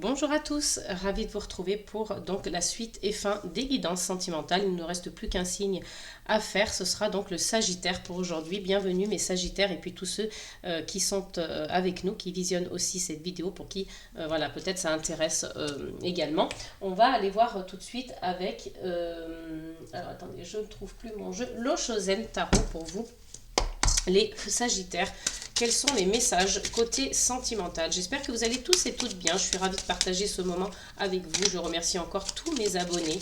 Bonjour à tous, ravi de vous retrouver pour donc la suite et fin des guidances sentimentales. Il ne nous reste plus qu'un signe à faire, ce sera donc le Sagittaire pour aujourd'hui. Bienvenue mes Sagittaires et puis tous ceux qui sont avec nous, qui visionnent aussi cette vidéo pour qui voilà, peut-être ça intéresse également. On va aller voir tout de suite avec, alors attendez, je ne trouve plus mon jeu, l'Oshozen Tarot pour vous, les Sagittaires. Quels sont les messages côté sentimental? J'espère que vous allez tous et toutes bien. Je suis ravie de partager ce moment avec vous. Je remercie encore tous mes abonnés.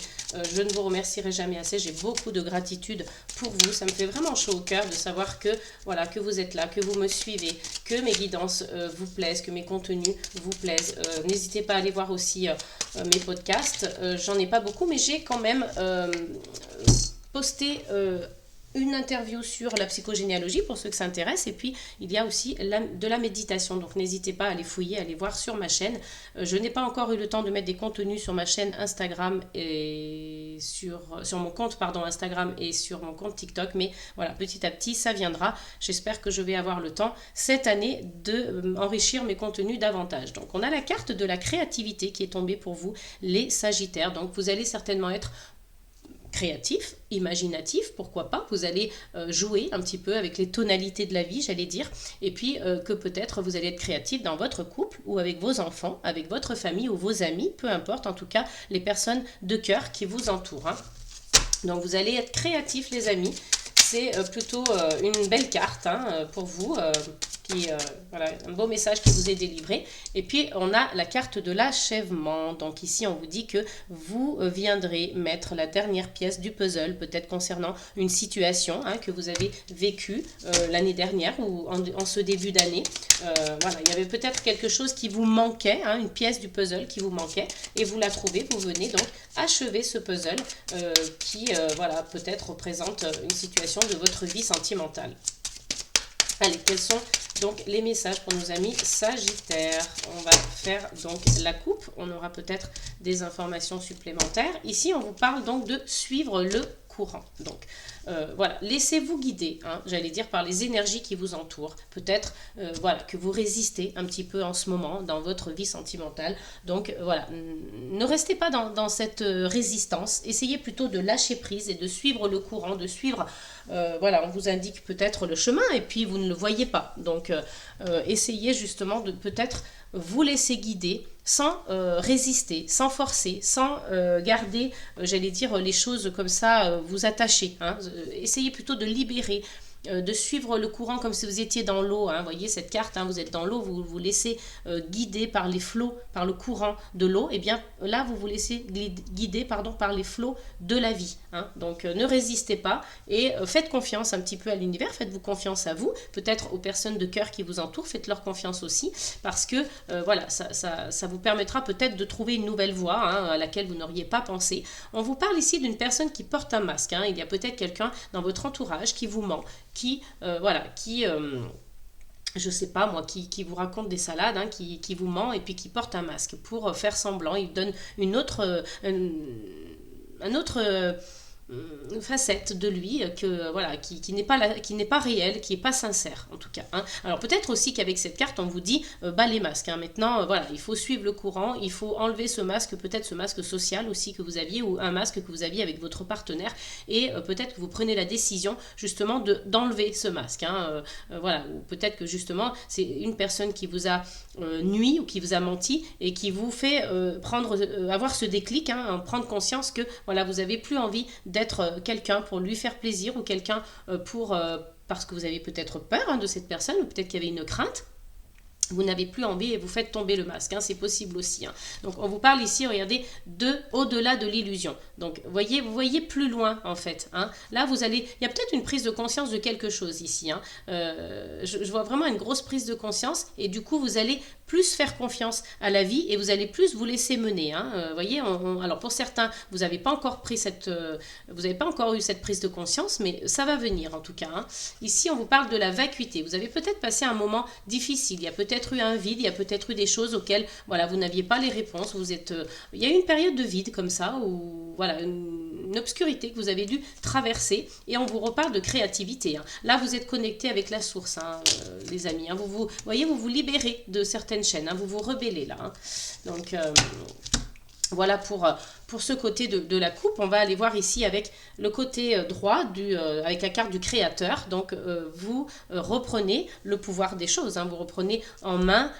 Je ne vous remercierai jamais assez. J'ai beaucoup de gratitude pour vous. Ça me fait vraiment chaud au cœur de savoir que, voilà, que vous êtes là, que vous me suivez, que mes guidances vous plaisent, que mes contenus vous plaisent. N'hésitez pas à aller voir aussi mes podcasts. J'en ai pas beaucoup, mais j'ai quand même posté une interview sur la psychogénéalogie pour ceux que ça intéresse, et puis il y a aussi de la méditation, donc n'hésitez pas à aller fouiller, à aller voir sur ma chaîne. Je n'ai pas encore eu le temps de mettre des contenus sur ma chaîne Instagram et sur mon compte Instagram et sur mon compte TikTok, mais voilà, petit à petit ça viendra. J'espère que je vais avoir le temps cette année de enrichir mes contenus davantage. Donc on a la carte de la créativité qui est tombée pour vous les Sagittaires, donc vous allez certainement être créatif, imaginatif, pourquoi pas, vous allez jouer un petit peu avec les tonalités de la vie, j'allais dire, et puis que peut-être vous allez être créatif dans votre couple ou avec vos enfants, avec votre famille ou vos amis, peu importe, en tout cas les personnes de cœur qui vous entourent. Donc vous allez être créatif les amis, c'est plutôt une belle carte pour vous, voilà, un beau message qui vous est délivré. Et puis on a la carte de l'achèvement. Donc ici on vous dit que vous viendrez mettre la dernière pièce du puzzle, peut-être concernant une situation que vous avez vécue l'année dernière ou en ce début d'année. Voilà, il y avait peut-être quelque chose qui vous manquait, une pièce du puzzle qui vous manquait, et vous la trouvez. Vous venez donc achever ce puzzle qui voilà, peut-être représente une situation de votre vie sentimentale. Allez, quels sont donc les messages pour nos amis Sagittaires? On va faire donc la coupe, on aura peut-être des informations supplémentaires. Ici, on vous parle donc de suivre le courant. Donc voilà, laissez-vous guider, j'allais dire, par les énergies qui vous entourent. Peut-être voilà, que vous résistez un petit peu en ce moment dans votre vie sentimentale. Donc voilà, ne restez pas dans cette résistance. Essayez plutôt de lâcher prise et de suivre le courant, de suivre, voilà, on vous indique peut-être le chemin et puis vous ne le voyez pas. Donc essayez justement de peut-être vous laisser guider sans résister, sans forcer, sans garder, j'allais dire, les choses comme ça, vous attacher. Essayez plutôt de libérer, de suivre le courant comme si vous étiez dans l'eau. Vous voyez cette carte, vous êtes dans l'eau, vous vous laissez guider par les flots, par le courant de l'eau. Et bien là, vous vous laissez guider par les flots de la vie. Donc ne résistez pas et faites confiance un petit peu à l'univers, faites-vous confiance à vous, peut-être aux personnes de cœur qui vous entourent, faites-leur confiance aussi, parce que voilà, ça vous permettra peut-être de trouver une nouvelle voie à laquelle vous n'auriez pas pensé. On vous parle ici d'une personne qui porte un masque. Il y a peut-être quelqu'un dans votre entourage qui vous ment, qui je sais pas moi, qui vous raconte des salades, qui vous ment et puis qui porte un masque pour faire semblant. Il donne un autre facette de lui que voilà, qui n'est pas réelle, qui n'est pas sincère en tout cas. Alors peut-être aussi qu'avec cette carte on vous dit les masques. Maintenant voilà, il faut suivre le courant, il faut enlever ce masque, peut-être ce masque social aussi que vous aviez ou un masque que vous aviez avec votre partenaire, et peut-être que vous prenez la décision justement d'enlever ce masque. Voilà, ou peut-être que justement c'est une personne qui vous a nui ou qui vous a menti et qui vous fait avoir ce déclic, prendre conscience que voilà, vous n'avez plus envie d'être quelqu'un pour lui faire plaisir ou quelqu'un parce que vous avez peut-être peur de cette personne, ou peut-être qu'il y avait une crainte. Vous n'avez plus envie et vous faites tomber le masque, c'est possible aussi. Donc on vous parle ici, regardez, au-delà de l'illusion. Donc vous voyez plus loin en fait. Là il y a peut-être une prise de conscience de quelque chose ici. Je vois vraiment une grosse prise de conscience, et du coup vous allez plus faire confiance à la vie et vous allez plus vous laisser mener. Voyez, alors pour certains, vous n'avez pas encore eu cette prise de conscience, mais ça va venir en tout cas. Ici on vous parle de la vacuité. Vous avez peut-être passé un moment difficile, il y a peut-être peut-être eu un vide, il y a peut-être eu des choses auxquelles voilà, vous n'aviez pas les réponses. Il y a eu une période de vide comme ça, ou voilà, une obscurité que vous avez dû traverser. Et on vous reparle de créativité. Hein. Là, vous êtes connecté avec la source, hein, les amis. Hein. Vous voyez, vous vous libérez de certaines chaînes. Hein. Vous vous rebellez là. Hein. Donc... voilà pour ce côté de la coupe. On va aller voir ici avec le côté droit, avec la carte du créateur. Donc, vous reprenez le pouvoir des choses. Hein. Vous reprenez en main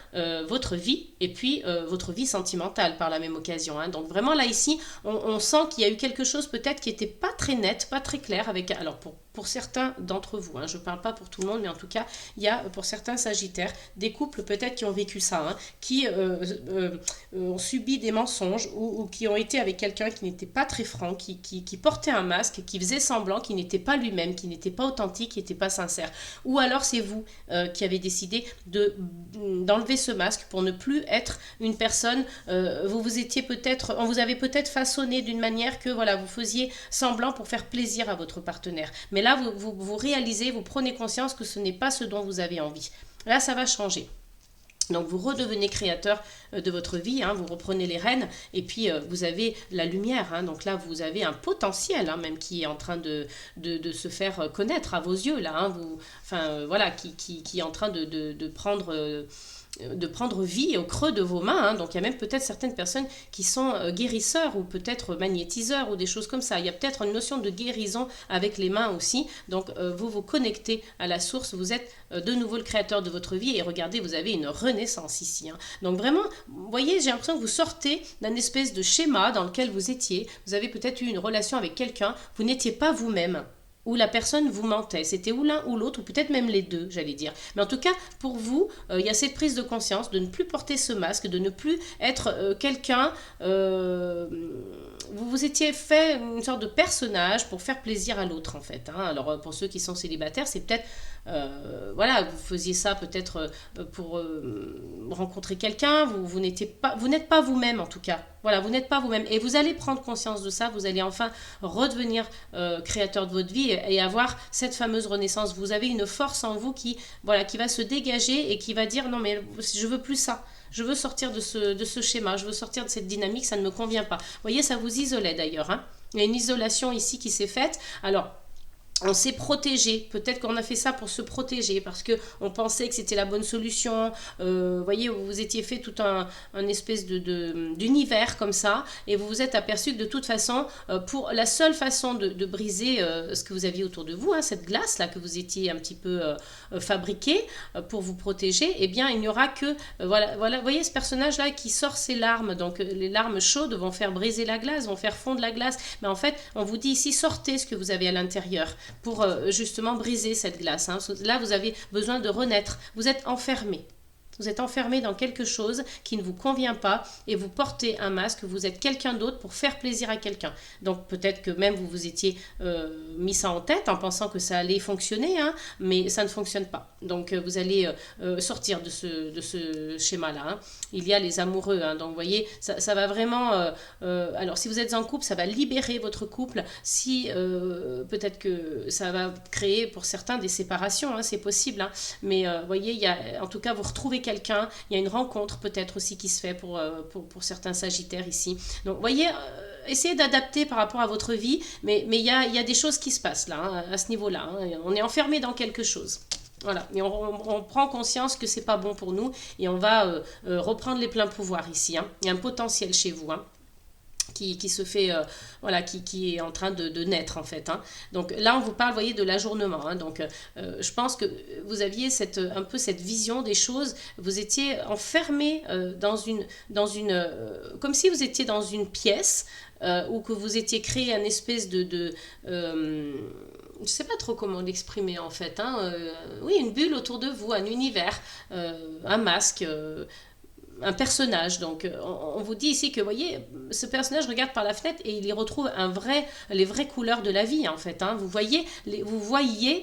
votre vie et puis votre vie sentimentale par la même occasion. Hein. Donc, vraiment, là, ici, on sent qu'il y a eu quelque chose peut-être qui n'était pas très net, pas très clair. Alors, pour certains d'entre vous, hein, je ne parle pas pour tout le monde, mais en tout cas, il y a pour certains sagittaires des couples peut-être qui ont vécu ça, hein, qui ont subi des mensonges ou qui ont été avec quelqu'un qui n'était pas très franc, qui portait un masque, qui faisait semblant, qui n'était pas lui-même, qui n'était pas authentique, qui n'était pas sincère. Ou alors c'est vous qui avez décidé d'enlever ce masque pour ne plus être une personne, on vous avez peut-être façonné d'une manière que voilà, vous faisiez semblant pour faire plaisir à votre partenaire. Mais là, vous réalisez, vous prenez conscience que ce n'est pas ce dont vous avez envie. Là, ça va changer. Donc vous redevenez créateur de votre vie, hein, vous reprenez les rênes et puis vous avez la lumière. Hein, donc là vous avez un potentiel hein, même qui est en train de se faire connaître à vos yeux là. Hein, voilà, qui est en train de prendre vie au creux de vos mains. Hein. Donc il y a même peut-être certaines personnes qui sont guérisseurs ou peut-être magnétiseurs ou des choses comme ça. Il y a peut-être une notion de guérison avec les mains aussi. Donc vous vous connectez à la source, vous êtes de nouveau le créateur de votre vie et regardez, vous avez une renaissance ici. Hein. Donc vraiment, vous voyez, j'ai l'impression que vous sortez d'un espèce de schéma dans lequel vous étiez. Vous avez peut-être eu une relation avec quelqu'un, vous n'étiez pas vous-même. Où la personne vous mentait. C'était ou l'un ou l'autre, ou peut-être même les deux, j'allais dire. Mais en tout cas, pour vous, il y a cette prise de conscience de ne plus porter ce masque, de ne plus être quelqu'un... vous vous étiez fait une sorte de personnage pour faire plaisir à l'autre, en fait. Hein. Alors, pour ceux qui sont célibataires, c'est peut-être... voilà, vous faisiez ça peut-être pour rencontrer quelqu'un, vous n'êtes pas vous-même en tout cas. Voilà, vous n'êtes pas vous-même. Et vous allez prendre conscience de ça, vous allez enfin redevenir créateur de votre vie et avoir cette fameuse renaissance. Vous avez une force en vous qui va se dégager et qui va dire non mais je veux plus ça. Je veux sortir de ce schéma, je veux sortir de cette dynamique, ça ne me convient pas. Vous voyez, ça vous isolait d'ailleurs. Hein. Il y a une isolation ici qui s'est faite. Alors, on s'est protégé, peut-être qu'on a fait ça pour se protéger parce qu'on pensait que c'était la bonne solution. Vous voyez, vous étiez fait tout un espèce d'univers comme ça et vous vous êtes aperçu que de toute façon, pour la seule façon de briser ce que vous aviez autour de vous, hein, cette glace là que vous étiez un petit peu fabriqué pour vous protéger, eh bien il n'y aura que, voilà, vous voyez ce personnage là qui sort ses larmes, donc les larmes chaudes vont faire briser la glace, vont faire fondre la glace, mais en fait on vous dit ici sortez ce que vous avez à l'intérieur pour justement briser cette glace. Hein. Là, vous avez besoin de renaître. Vous êtes enfermé. Vous êtes enfermé dans quelque chose qui ne vous convient pas et vous portez un masque, vous êtes quelqu'un d'autre pour faire plaisir à quelqu'un. Donc peut-être que même vous vous étiez mis ça en tête en pensant que ça allait fonctionner, hein, mais ça ne fonctionne pas. Donc vous allez sortir de ce schéma-là. Hein. Il y a les amoureux, hein, donc vous voyez, ça va vraiment... alors si vous êtes en couple, ça va libérer votre couple. Si peut-être que ça va créer pour certains des séparations, hein, c'est possible. Hein, mais vous voyez, il y a, en tout cas, vous retrouvez quelqu'un, il y a une rencontre peut-être aussi qui se fait pour certains sagittaires ici. Donc vous voyez, essayez d'adapter par rapport à votre vie, mais il y a des choses qui se passent là, hein, à ce niveau-là. Hein. On est enfermé dans quelque chose. Voilà, et on prend conscience que c'est pas bon pour nous et on va reprendre les pleins pouvoirs ici. Hein. Il y a un potentiel chez vous. Hein. Qui se fait, voilà, qui est en train de naître en fait. Hein. Donc là, on vous parle, vous voyez, de l'ajournement. Hein. Donc je pense que vous aviez un peu cette vision des choses. Vous étiez enfermé comme si vous étiez dans une pièce ou que vous étiez créé un espèce je ne sais pas trop comment l'exprimer en fait. Hein. Oui, une bulle autour de vous, un univers, un masque. Un personnage, donc on vous dit ici que, vous voyez, ce personnage regarde par la fenêtre et il y retrouve les vraies couleurs de la vie en fait, hein. Vous voyez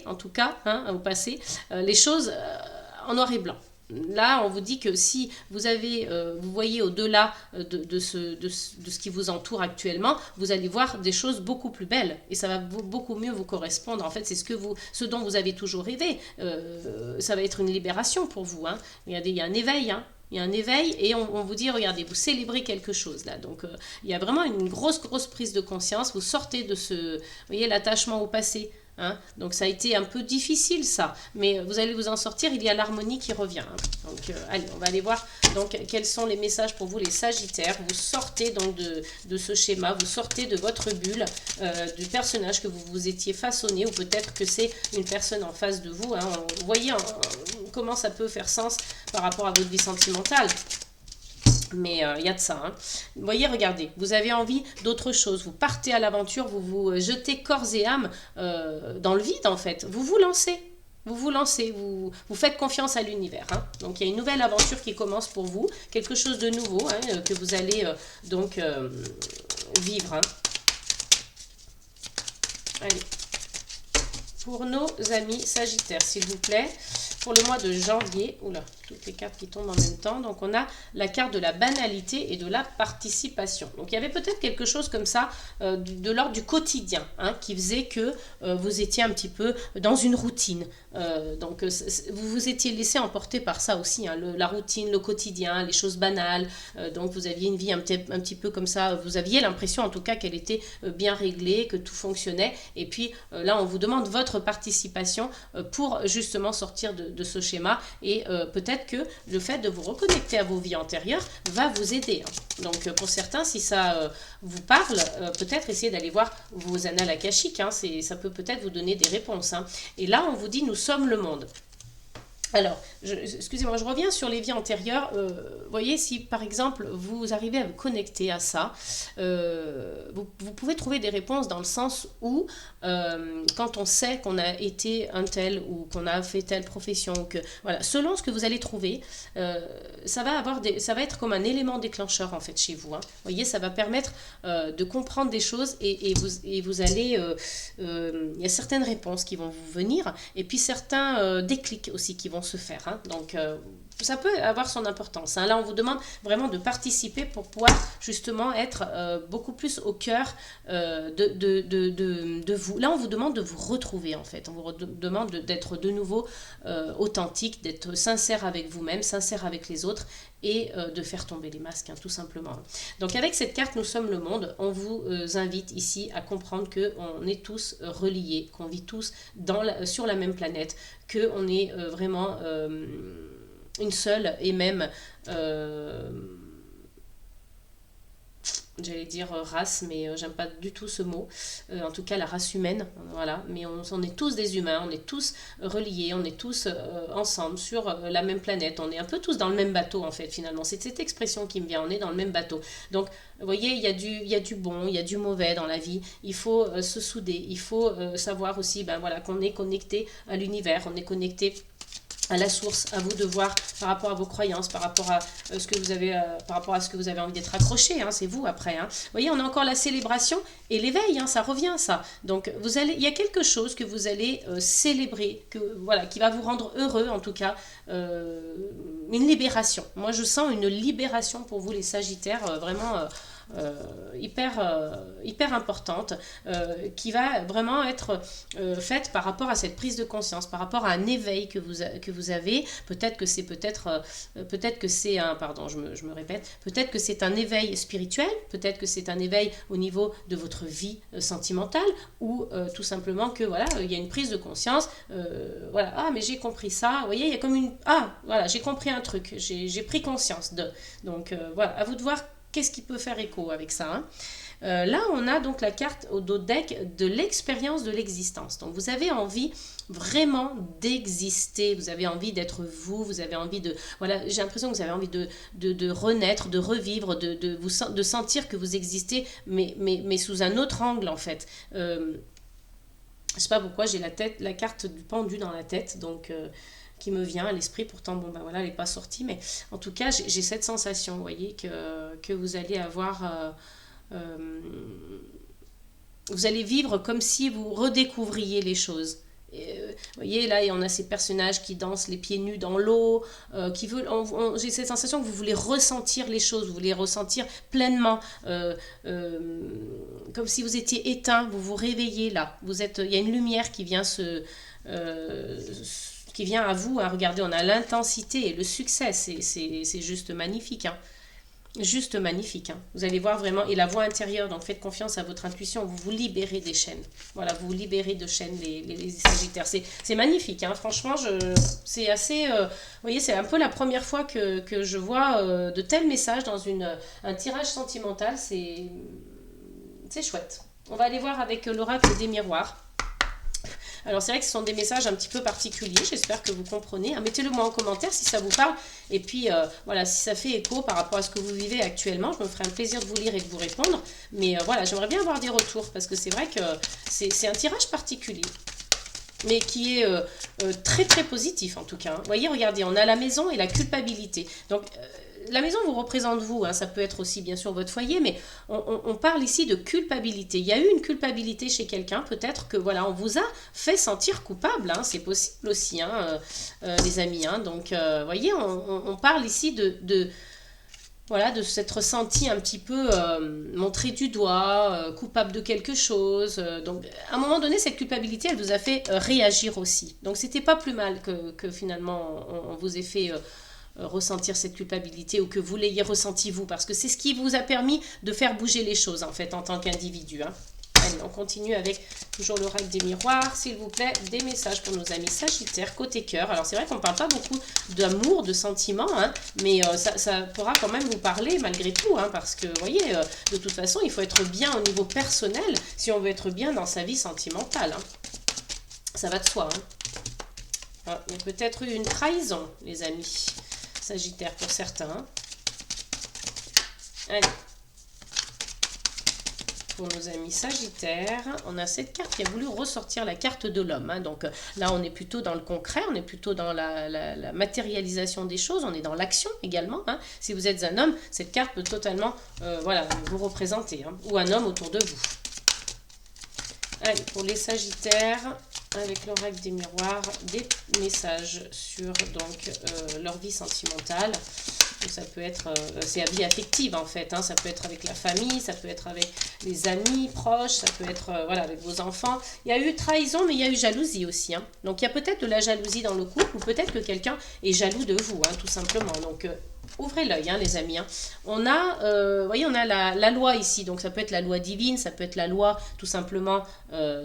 en tout cas, hein, au passé, les choses en noir et blanc. Là, on vous dit que si vous avez, vous voyez au-delà de ce qui vous entoure actuellement, vous allez voir des choses beaucoup plus belles et ça va beaucoup mieux vous correspondre. En fait, c'est ce dont vous avez toujours rêvé. Ça va être une libération pour vous, hein. Il y a un éveil, hein. Il y a un éveil et on vous dit, regardez, vous célébrez quelque chose là. Donc, il y a vraiment une grosse, grosse prise de conscience. Vous sortez de vous voyez, l'attachement au passé. Hein. Donc ça a été un peu difficile ça, mais vous allez vous en sortir, il y a l'harmonie qui revient. Hein. Donc allez, on va aller voir donc, quels sont les messages pour vous les Sagittaires. Vous sortez donc de ce schéma, vous sortez de votre bulle, du personnage que vous vous étiez façonné, ou peut-être que c'est une personne en face de vous. Hein. Vous voyez comment ça peut faire sens par rapport à votre vie sentimentale. Mais il y a de ça. Hein. Vous voyez, regardez, vous avez envie d'autre chose. Vous partez à l'aventure, vous vous jetez corps et âme dans le vide, en fait. Vous vous lancez. Vous vous lancez, vous faites confiance à l'univers. Hein. Donc, il y a une nouvelle aventure qui commence pour vous. Quelque chose de nouveau hein, que vous allez donc vivre. Hein. Allez. Pour nos amis Sagittaires, s'il vous plaît. Pour le mois de janvier, oula, toutes les cartes qui tombent en même temps. Donc, on a la carte de la banalité et de la participation. Donc, il y avait peut-être quelque chose comme ça de l'ordre du quotidien hein, qui faisait que vous étiez un petit peu dans une routine. Donc, vous vous étiez laissé emporter par ça aussi, hein, la routine, le quotidien, les choses banales. Donc, vous aviez une vie un petit peu comme ça. Vous aviez l'impression, en tout cas, qu'elle était bien réglée, que tout fonctionnait. Et puis, là, on vous demande votre participation pour justement sortir de ce schéma et peut-être que le fait de vous reconnecter à vos vies antérieures va vous aider. Hein. Donc pour certains, si ça vous parle, peut-être essayez d'aller voir vos annales akashiques, hein. Ça peut peut-être vous donner des réponses. Hein. Et là, on vous dit, nous sommes le monde. Alors, excusez-moi, je reviens sur les vies antérieures. Voyez, si par exemple vous arrivez à vous connecter à ça, vous pouvez trouver des réponses dans le sens où, quand on sait qu'on a été un tel ou qu'on a fait telle profession, que voilà, selon ce que vous allez trouver, ça va être comme un élément déclencheur en fait chez vous. Hein. Voyez, ça va permettre de comprendre des choses et vous allez, il y a certaines réponses qui vont vous venir et puis certains déclics aussi qui vont se faire. Hein. Donc, ça peut avoir son importance. Hein. Là, on vous demande vraiment de participer pour pouvoir justement être beaucoup plus au cœur de vous. Là, on vous demande de vous retrouver en fait. On vous demande d'être de nouveau authentique, d'être sincère avec vous-même, sincère avec les autres et de faire tomber les masques, hein, tout simplement. Donc, avec cette carte, nous sommes le monde. On vous invite ici à comprendre qu'on est tous reliés, qu'on vit tous sur la même planète, qu'on est vraiment une seule et même j'allais dire race, mais j'aime pas du tout ce mot, en tout cas la race humaine, voilà, mais on est tous des humains, on est tous reliés, on est tous ensemble sur la même planète, on est un peu tous dans le même bateau en fait finalement, c'est cette expression qui me vient, on est dans le même bateau, donc vous voyez, il y a du bon, il y a du mauvais dans la vie, il faut se souder, il faut savoir aussi ben, voilà, qu'on est connecté à l'univers, on est connecté à la source, à vous de voir par rapport à vos croyances, par rapport à ce que vous avez, par rapport à ce que vous avez envie d'être accroché, hein, c'est vous après. Hein. Vous voyez, on a encore la célébration et l'éveil, hein, ça revient ça. Donc il y a quelque chose que vous allez célébrer, voilà, qui va vous rendre heureux en tout cas, une libération. Moi, je sens une libération pour vous les Sagittaires, vraiment. Hyper importante qui va vraiment être faite par rapport à cette prise de conscience, par rapport à un éveil que vous avez. Peut-être que c'est un, pardon, je me répète, peut-être que c'est un éveil spirituel, peut-être que c'est un éveil au niveau de votre vie sentimentale ou tout simplement que voilà, il y a une prise de conscience, voilà, ah mais j'ai compris ça, vous voyez, il y a comme une, ah voilà, j'ai compris un truc, j'ai pris conscience de, donc voilà, à vous de voir qu'est-ce qui peut faire écho avec ça, hein. Là, on a donc la carte au dos deck de l'expérience de l'existence. Donc, vous avez envie vraiment d'exister, vous avez envie d'être vous, vous avez envie de... Voilà, j'ai l'impression que vous avez envie de renaître, de revivre, de sentir que vous existez, mais sous un autre angle, en fait. Je sais pas pourquoi, j'ai la carte du pendu dans la tête, donc... qui me vient à l'esprit, pourtant bon ben voilà, elle n'est pas sortie, mais en tout cas j'ai cette sensation, vous voyez, que vous allez avoir vous allez vivre comme si vous redécouvriez les choses Vous voyez, là, et on a ces personnages qui dansent les pieds nus dans l'eau, qui veulent, j'ai cette sensation que vous voulez ressentir les choses, vous voulez ressentir pleinement, comme si vous étiez éteint, vous vous réveillez là. Il y a une lumière qui vient qui vient à vous. Hein. Regardez, on a l'intensité et le succès, c'est juste magnifique. Hein. Juste magnifique. Hein. Vous allez voir vraiment, et la voix intérieure, donc faites confiance à votre intuition, vous vous libérez des chaînes. Voilà, vous vous libérez de chaînes, les Sagittaires. C'est magnifique, hein. Franchement, c'est assez... vous voyez, c'est un peu la première fois que je vois de tels messages dans un tirage sentimental. C'est chouette. On va aller voir avec l'oracle des miroirs. Alors c'est vrai que ce sont des messages un petit peu particuliers, j'espère que vous comprenez. Mettez-le moi en commentaire si ça vous parle. Et puis voilà, si ça fait écho par rapport à ce que vous vivez actuellement, je me ferai un plaisir de vous lire et de vous répondre. Mais voilà, j'aimerais bien avoir des retours parce que c'est vrai que c'est un tirage particulier. Mais qui est très très positif en tout cas. Vous voyez, regardez, on a la maison et la culpabilité. Donc la maison vous représente vous, hein, ça peut être aussi bien sûr votre foyer, mais on parle ici de culpabilité. Il y a eu une culpabilité chez quelqu'un, peut-être que voilà, on vous a fait sentir coupable, hein, c'est possible aussi, hein, les amis. Hein, donc, vous voyez, on parle ici voilà, de s'être senti un petit peu montré du doigt, coupable de quelque chose. Donc, à un moment donné, cette culpabilité, elle vous a fait réagir aussi. Donc, c'était pas plus mal que finalement, on vous ait fait ressentir cette culpabilité ou que vous l'ayez ressenti vous, parce que c'est ce qui vous a permis de faire bouger les choses, en fait, en tant qu'individu. Hein. Allez, on continue avec toujours l'oracle des miroirs, s'il vous plaît, des messages pour nos amis Sagittaires, côté cœur. Alors c'est vrai qu'on ne parle pas beaucoup d'amour, de sentiments, hein, mais ça pourra quand même vous parler malgré tout, hein, parce que, vous voyez, de toute façon, il faut être bien au niveau personnel si on veut être bien dans sa vie sentimentale. Hein. Ça va de soi. Hein. Ah, il y a peut-être eu une trahison, les amis Sagittaires pour certains. Allez. Pour nos amis Sagittaires, on a cette carte qui a voulu ressortir la carte de l'homme. Hein. Donc là, on est plutôt dans le concret, on est plutôt dans la matérialisation des choses, on est dans l'action également. Hein. Si vous êtes un homme, cette carte peut totalement voilà, vous représenter, hein, ou un homme autour de vous. Allez, pour les Sagittaires, avec l'oracle des miroirs, des messages sur donc leur vie sentimentale. Donc, ça peut être, c'est la vie affective en fait, hein, ça peut être avec la famille, ça peut être avec les amis proches, ça peut être voilà, avec vos enfants. Il y a eu trahison, mais il y a eu jalousie aussi. Hein. Donc il y a peut-être de la jalousie dans le couple, ou peut-être que quelqu'un est jaloux de vous, hein, tout simplement. Donc ouvrez l'œil, hein, les amis. Hein. On a, voyez, on a la loi ici, donc ça peut être la loi divine, ça peut être la loi tout simplement,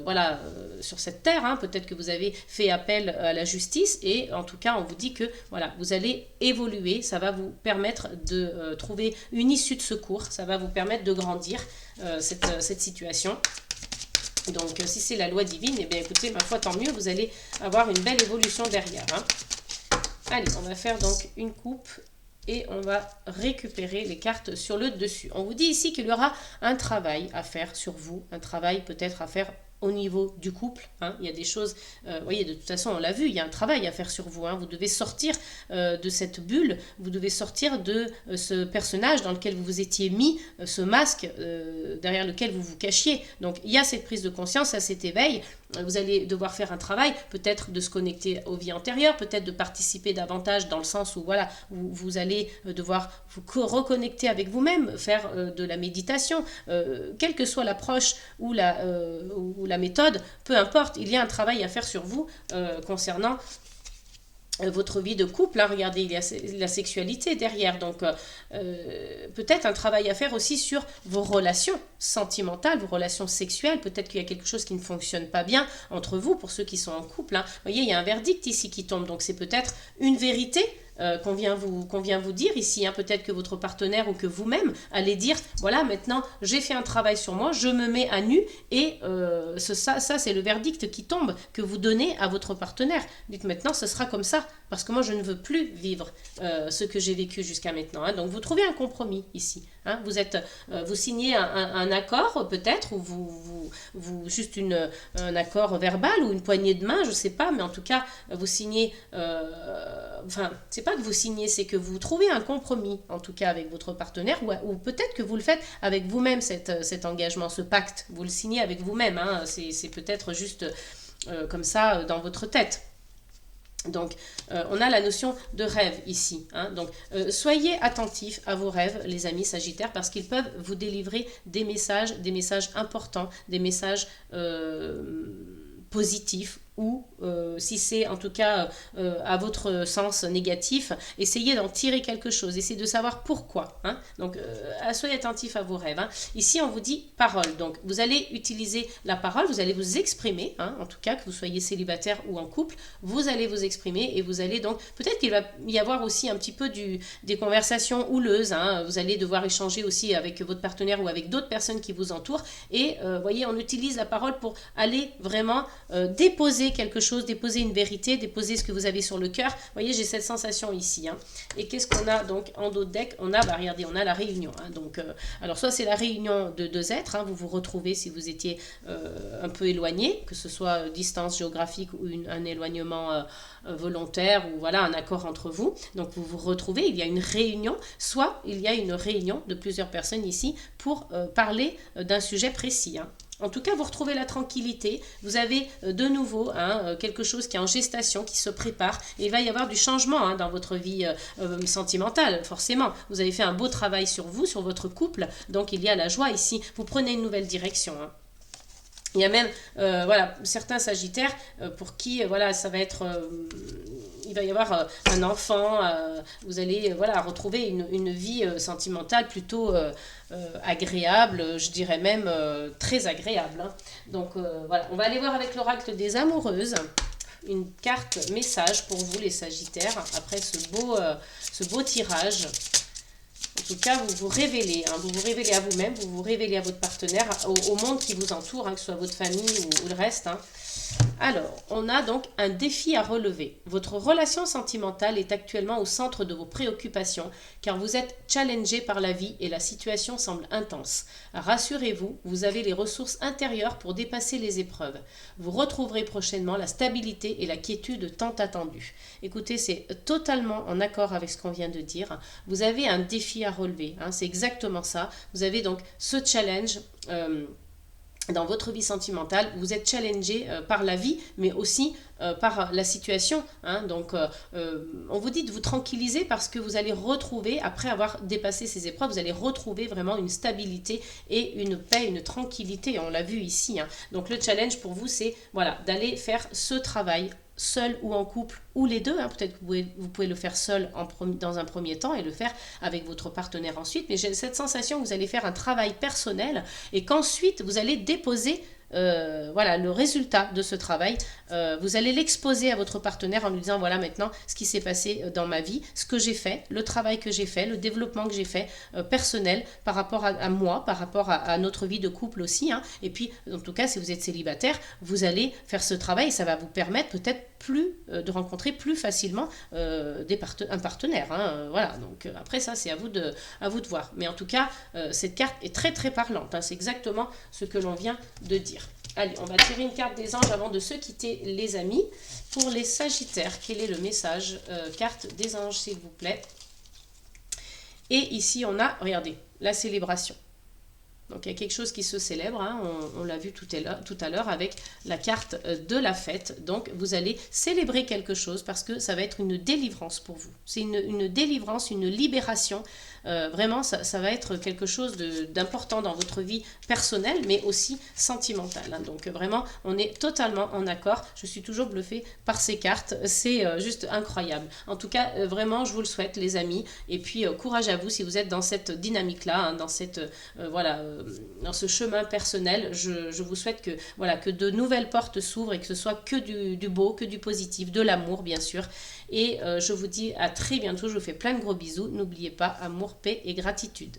voilà, sur cette terre. Hein. Peut-être que vous avez fait appel à la justice et en tout cas, on vous dit que voilà, vous allez évoluer, ça va vous permettre de trouver une issue de secours, ça va vous permettre de grandir cette situation. Donc, si c'est la loi divine, eh bien, écoutez, ma foi, tant mieux, vous allez avoir une belle évolution derrière. Hein. Allez, on va faire donc une coupe. Et on va récupérer les cartes sur le dessus. On vous dit ici qu'il y aura un travail à faire sur vous, un travail peut-être à faire au niveau du couple. Hein. Il y a des choses, vous voyez, de toute façon, on l'a vu, il y a un travail à faire sur vous. Hein. Vous devez sortir de cette bulle, vous devez sortir de ce personnage dans lequel vous vous étiez mis, ce masque derrière lequel vous vous cachiez. Donc, il y a cette prise de conscience, à cet éveil. Vous allez devoir faire un travail, peut-être de se connecter aux vies antérieures, peut-être de participer davantage dans le sens où voilà, vous allez devoir vous reconnecter avec vous-même, faire de la méditation, quelle que soit l'approche ou la méthode, peu importe, il y a un travail à faire sur vous concernant votre vie de couple. Hein, regardez, il y a la sexualité derrière, donc peut-être un travail à faire aussi sur vos relations sentimentales, vos relations sexuelles. Peut-être qu'il y a quelque chose qui ne fonctionne pas bien entre vous, pour ceux qui sont en couple. Hein. Vous voyez, il y a un verdict ici qui tombe, donc c'est peut-être une vérité qu'on vient vous dire ici. Hein. Peut-être que votre partenaire ou que vous-même allez dire, voilà, maintenant j'ai fait un travail sur moi, je me mets à nu, et ça c'est le verdict qui tombe, que vous donnez à votre partenaire. Dites maintenant, ce sera comme ça, parce que moi je ne veux plus vivre ce que j'ai vécu jusqu'à maintenant. Hein. Donc vous trouvez un compromis ici. Hein. Vous signez un accord peut-être, ou vous juste un accord verbal ou une poignée de main, je ne sais pas, mais en tout cas vous signez, enfin c'est pas que vous signez, c'est que vous trouvez un compromis en tout cas avec votre partenaire, ou peut-être que vous le faites avec vous-même, cet engagement, ce pacte, vous le signez avec vous-même. Hein. C'est peut-être juste comme ça dans votre tête. Donc, on a la notion de rêve ici. Hein. Donc, soyez attentifs à vos rêves, les amis Sagittaires, parce qu'ils peuvent vous délivrer des messages importants, des messages positifs, ou si c'est en tout cas à votre sens négatif, essayez d'en tirer quelque chose, essayez de savoir pourquoi. Hein. Donc, soyez attentifs à vos rêves. Hein. Ici, on vous dit parole. Donc, vous allez utiliser la parole, vous allez vous exprimer, hein, en tout cas, que vous soyez célibataire ou en couple, vous allez vous exprimer et vous allez donc, peut-être qu'il va y avoir aussi un petit peu des conversations houleuses. Hein. Vous allez devoir échanger aussi avec votre partenaire ou avec d'autres personnes qui vous entourent. Et, voyez, on utilise la parole pour aller vraiment déposer quelque chose, déposer une vérité, déposer ce que vous avez sur le cœur. Vous voyez, j'ai cette sensation ici. Hein. Et qu'est-ce qu'on a donc en dos de deck? On a, regardez, on a la réunion. Hein. Donc, alors, soit c'est la réunion de deux êtres, hein, vous vous retrouvez si vous étiez un peu éloigné, que ce soit distance géographique ou un éloignement volontaire, ou voilà, un accord entre vous. Donc, vous vous retrouvez, il y a une réunion, soit il y a une réunion de plusieurs personnes ici pour parler d'un sujet précis. Hein. En tout cas, vous retrouvez la tranquillité, vous avez de nouveau quelque chose qui est en gestation, qui se prépare, et il va y avoir du changement dans votre vie sentimentale, forcément. Vous avez fait un beau travail sur vous, sur votre couple, donc il y a la joie ici. Vous prenez une nouvelle direction. Hein. Il y a même voilà, certains Sagittaires pour qui voilà, ça va être... il va y avoir un enfant, vous allez voilà, retrouver une vie sentimentale plutôt agréable, je dirais même très agréable. Hein. Donc voilà, on va aller voir avec l'oracle des amoureuses. Une carte message pour vous les Sagittaires, après ce beau tirage. En tout cas, vous vous révélez, hein, vous vous révélez à vous-même, vous vous révélez à votre partenaire, au monde qui vous entoure, hein, que ce soit votre famille ou le reste. Hein. Alors, on a donc un défi à relever. Votre relation sentimentale est actuellement au centre de vos préoccupations, car vous êtes challengé par la vie et la situation semble intense. Rassurez-vous, vous avez les ressources intérieures pour dépasser les épreuves. Vous retrouverez prochainement la stabilité et la quiétude tant attendues. Écoutez, c'est totalement en accord avec ce qu'on vient de dire. Vous avez un défi à relever, hein, c'est exactement ça. Vous avez donc ce challenge... dans votre vie sentimentale, vous êtes challengé par la vie, mais aussi par la situation. Hein. Donc, on vous dit de vous tranquilliser parce que vous allez retrouver, après avoir dépassé ces épreuves, vous allez retrouver vraiment une stabilité et une paix, une tranquillité. On l'a vu ici. Hein. Donc, le challenge pour vous, c'est voilà, d'aller faire ce travail seul ou en couple, ou les deux, hein. Peut-être que vous pouvez le faire seul dans un premier temps et le faire avec votre partenaire ensuite, mais j'ai cette sensation que vous allez faire un travail personnel et qu'ensuite vous allez déposer voilà, le résultat de ce travail, vous allez l'exposer à votre partenaire en lui disant voilà maintenant ce qui s'est passé dans ma vie, ce que j'ai fait, le travail que j'ai fait, le développement que j'ai fait personnel par rapport à moi, par rapport à notre vie de couple aussi. Hein. Et puis en tout cas si vous êtes célibataire, vous allez faire ce travail et ça va vous permettre peut-être de rencontrer plus facilement un partenaire. Hein. Voilà, donc après ça c'est à vous de voir. Mais en tout cas cette carte est très très parlante. Hein. C'est exactement ce que l'on vient de dire. Allez, on va tirer une carte des anges avant de se quitter, les amis. Pour les Sagittaires, quel est le message carte des anges, s'il vous plaît. Et ici, on a, regardez, la célébration. Donc, il y a quelque chose qui se célèbre, hein, on l'a vu tout à l'heure avec la carte de la fête. Donc, vous allez célébrer quelque chose parce que ça va être une délivrance pour vous. C'est une délivrance, une libération. Vraiment, ça va être quelque chose d'important dans votre vie personnelle, mais aussi sentimentale. Hein. Donc, vraiment, on est totalement en accord. Je suis toujours bluffée par ces cartes. C'est juste incroyable. En tout cas, vraiment, je vous le souhaite, les amis. Et puis, courage à vous si vous êtes dans cette dynamique-là, hein, dans cette... voilà... dans ce chemin personnel, je vous souhaite que de nouvelles portes s'ouvrent et que ce soit que du beau, que du positif, de l'amour bien sûr. Et je vous dis à très bientôt, je vous fais plein de gros bisous. N'oubliez pas, amour, paix et gratitude.